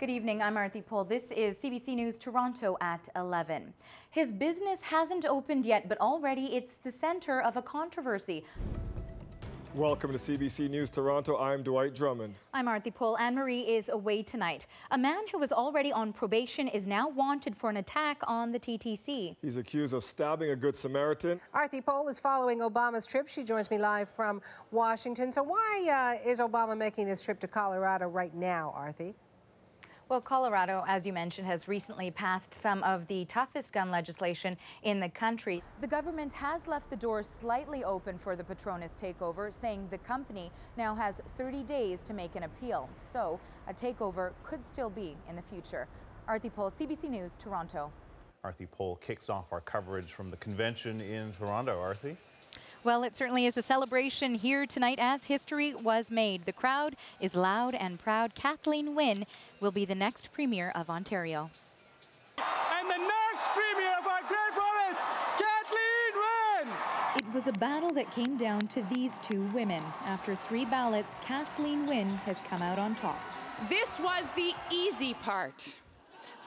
Good evening, I'm Aarti. This is CBC News Toronto at 11. His business hasn't opened yet, but already it's the center of a controversy. Welcome to CBC News Toronto. I'm Dwight Drummond. I'm Aarti. Anne-Marie is away tonight. A man who was already on probation is now wanted for an attack on the TTC. He's accused of stabbing a Good Samaritan. Aarti is following Obama's trip. She joins me live from Washington. So why is Obama making this trip to Colorado right now, Aarti? Well, Colorado, as you mentioned, has recently passed some of the toughest gun legislation in the country. The government has left the door slightly open for the Petronas takeover, saying the company now has 30 days to make an appeal. So a takeover could still be in the future. Aarti, CBC News, Toronto. Aarti kicks off our coverage from the convention in Toronto. Aarti? Well, it certainly is a celebration here tonight as history was made. The crowd is loud and proud. Kathleen Wynne will be the next Premier of Ontario. And the next Premier of our great province, Kathleen Wynne! It was a battle that came down to these two women. After 3 ballots, Kathleen Wynne has come out on top. This was the easy part.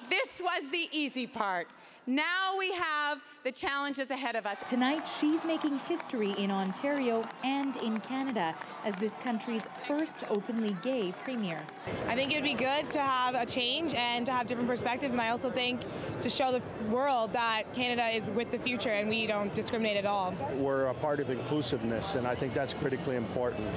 This was the easy part. Now we have the challenges ahead of us. Tonight, she's making history in Ontario and in Canada as this country's first openly gay premier. I think it would be good to have a change and to have different perspectives, and I also think to show the world that Canada is with the future and we don't discriminate at all. We're a part of inclusiveness, and I think that's critically important.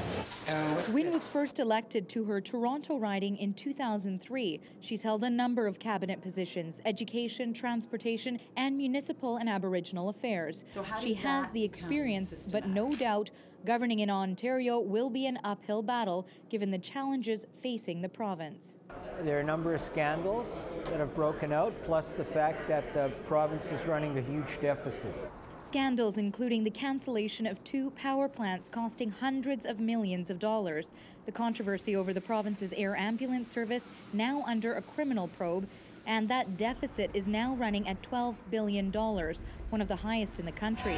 Wynne was first elected to her Toronto riding in 2003. She's held a number of cabinet positions: education, transportation, and municipal and Aboriginal affairs. She has the experience, but no doubt governing in Ontario will be an uphill battle given the challenges facing the province. There are a number of scandals that have broken out, plus the fact that the province is running a huge deficit. Scandals including the cancellation of 2 power plants costing hundreds of millions of dollars. The controversy over the province's air ambulance service now under a criminal probe, and that deficit is now running at $12 billion, one of the highest in the country.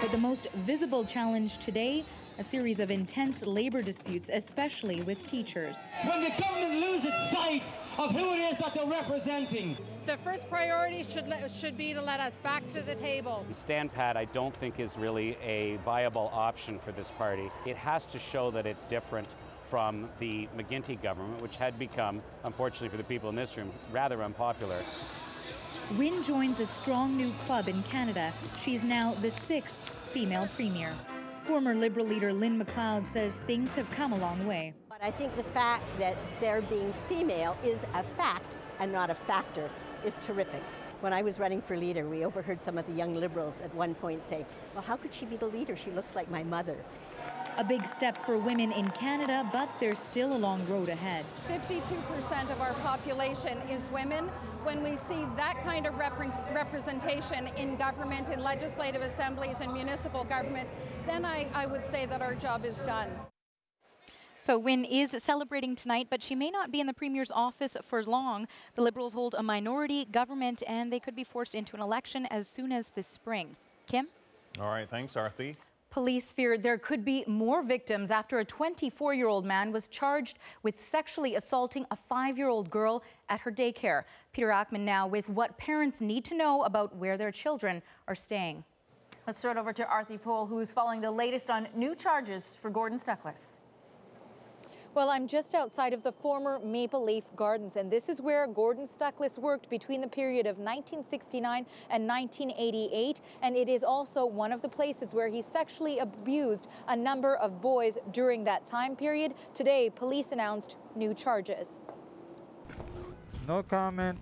But the most visible challenge today, a series of intense labor disputes, especially with teachers. When the government loses sight of who it is that they're representing. The first priority should be to let us back to the table. Stand pat, I don't think, is really a viable option for this party. It has to show that it's different from the McGuinty government, which had become, unfortunately for the people in this room, rather unpopular. Wynne joins a strong new club in Canada. She's now the 6th female premier. Former Liberal leader Lynn McLeod says things have come a long way. But I think the fact that their being female is a fact and not a factor is terrific. When I was running for leader, we overheard some of the young Liberals at one point say, well, how could she be the leader? She looks like my mother. A big step for women in Canada, but there's still a long road ahead. 52% of our population is women. When we see that kind of representation in government, in legislative assemblies and municipal government, then I would say that our job is done. So Wynne is celebrating tonight, but she may not be in the Premier's office for long. The Liberals hold a minority government, and they could be forced into an election as soon as this spring. Kim? All right, thanks, Aarti. Police fear there could be more victims after a 24-year-old man was charged with sexually assaulting a 5-year-old girl at her daycare. Peter Ackman now with what parents need to know about where their children are staying. Let's start over to Aarti, who's following the latest on new charges for Gordon Stuckless. Well, I'm just outside of the former Maple Leaf Gardens, and this is where Gordon Stuckless worked between the period of 1969 and 1988, and it is also one of the places where he sexually abused a number of boys during that time period. Today, police announced new charges. No comment.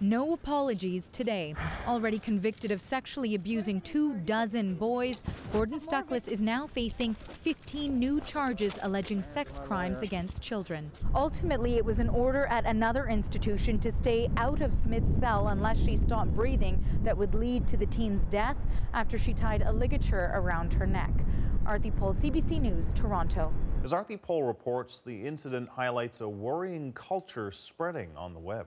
No apologies today. Already convicted of sexually abusing 24 boys, Gordon Stuckless is now facing 15 new charges alleging sex crimes against children. Ultimately, it was an order at another institution to stay out of Smith's cell unless she stopped breathing that would lead to the teen's death after she tied a ligature around her neck. Aarti, CBC News, Toronto. As Aarti reports, the incident highlights a worrying culture spreading on the web.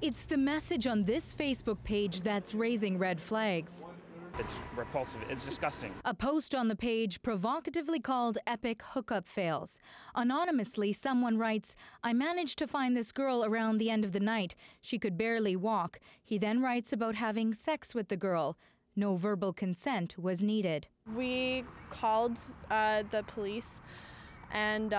It's the message on this Facebook page that's raising red flags. It's repulsive. It's disgusting. A post on the page provocatively called Epic Hookup Fails. Anonymously, someone writes, "I managed to find this girl around the end of the night. She could barely walk." He then writes about having sex with the girl. No verbal consent was needed. We called the police and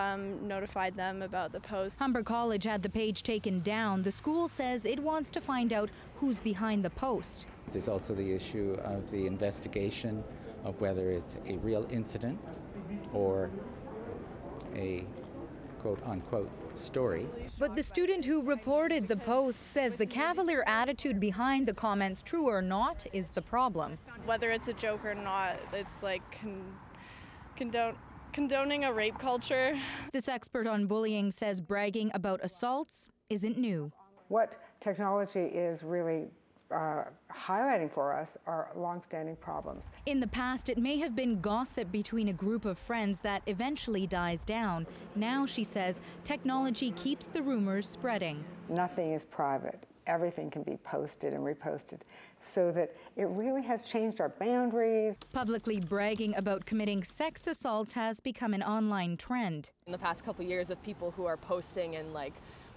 notified them about the post. Humber College had the page taken down. The school says it wants to find out who's behind the post. There's also the issue of the investigation of whether it's a real incident or a quote-unquote story. But the student who reported the post says the cavalier attitude behind the comments, true or not, is the problem. Whether it's a joke or not, it's like condoning a rape culture. This expert on bullying says bragging about assaults isn't new. What technology is really highlighting for us are long-standing problems. In the past, it may have been gossip between a group of friends that eventually dies down. Now, she says, technology keeps the rumors spreading. Nothing is private. Everything can be posted and reposted, so that it really has changed our boundaries. Publicly bragging about committing sex assaults has become an online trend. In the past couple of years of people who are posting and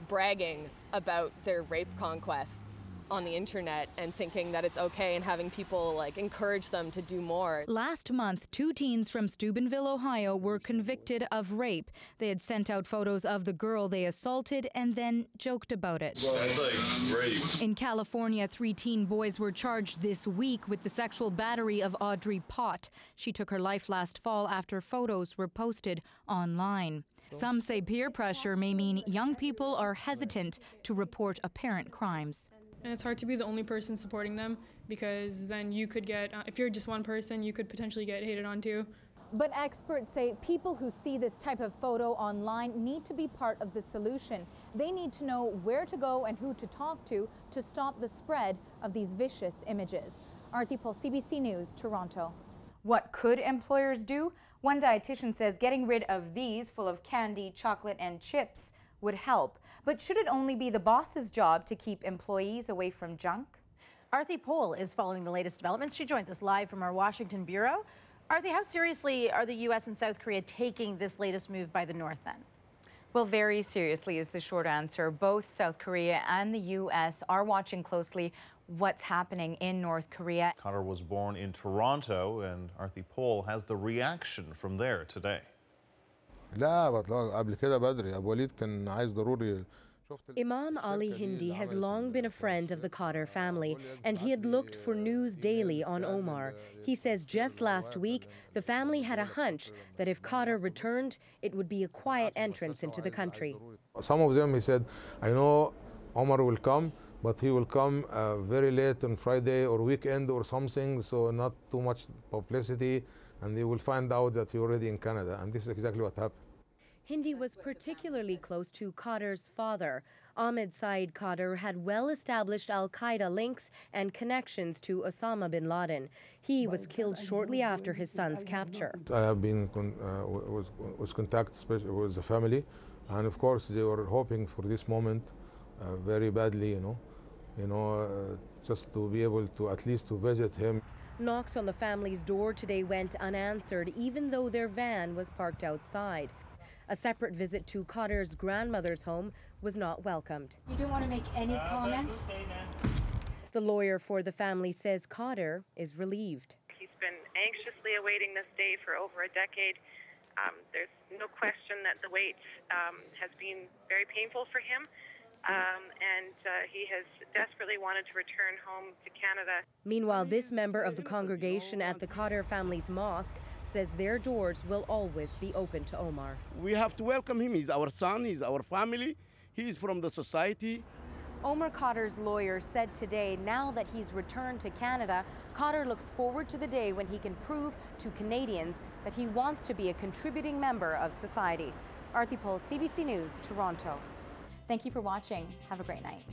bragging about their rape conquests on the internet and thinking that it's okay and having people encourage them to do more. Last month, 2 teens from Steubenville, Ohio were convicted of rape. They had sent out photos of the girl they assaulted and then joked about it. That's like rape. In California, 3 teen boys were charged this week with the sexual battery of Audrey Pott. She took her life last fall after photos were posted online. Some say peer pressure may mean young people are hesitant to report apparent crimes. And it's hard to be the only person supporting them, because then you could get, if you're just one person, you could potentially get hated on too. But experts say people who see this type of photo online need to be part of the solution. They need to know where to go and who to talk to stop the spread of these vicious images. Aarti, CBC News, Toronto. What could employers do? One dietitian says getting rid of these, full of candy, chocolate, and chips, would help. But should it only be the boss's job to keep employees away from junk? Aarti Pohl is following the latest developments. She joins us live from our Washington bureau. Aarti, how seriously are the U.S. and South Korea taking this latest move by the North then? Well, very seriously is the short answer. Both South Korea and the U.S. are watching closely what's happening in North Korea. Khadr was born in Toronto, and Aarti Pohl has the reaction from there today. Imam Ali Hindi has long been a friend of the Khadr family, and he had looked for news daily on Omar. He says just last week, the family had a hunch that if Khadr returned, it would be a quiet entrance into the country. Some of them, he said, I know Omar will come, but he will come very late on Friday or weekend or something, so not too much publicity, and they will find out that you're already in Canada. And this is exactly what happened. Hindi was particularly close to Khadr's father. Ahmed Saeed Khadr had well-established al-Qaeda links and connections to Osama bin Laden. He was killed shortly after his son's capture. I have been was contact with the family, and of course they were hoping for this moment very badly, just to be able to at least to visit him. Knocks on the family's door today went unanswered, even though their van was parked outside. A separate visit to Khadr's grandmother's home was not welcomed. You don't want to make any comment? The lawyer for the family says Khadr is relieved. He's been anxiously awaiting this day for over a decade. There's no question that the wait has been very painful for him, and he has desperately wanted to return home to Canada. Meanwhile, this member of the congregation at the Khadr family's mosque says their doors will always be open to Omar. We have to welcome him. He's our son, he's our family, he's from the society. Omar Khadr's lawyer said today, now that he's returned to Canada, Khadr looks forward to the day when he can prove to Canadians that he wants to be a contributing member of society. Aarti Pohl, CBC News, Toronto. Thank you for watching. Have a great night.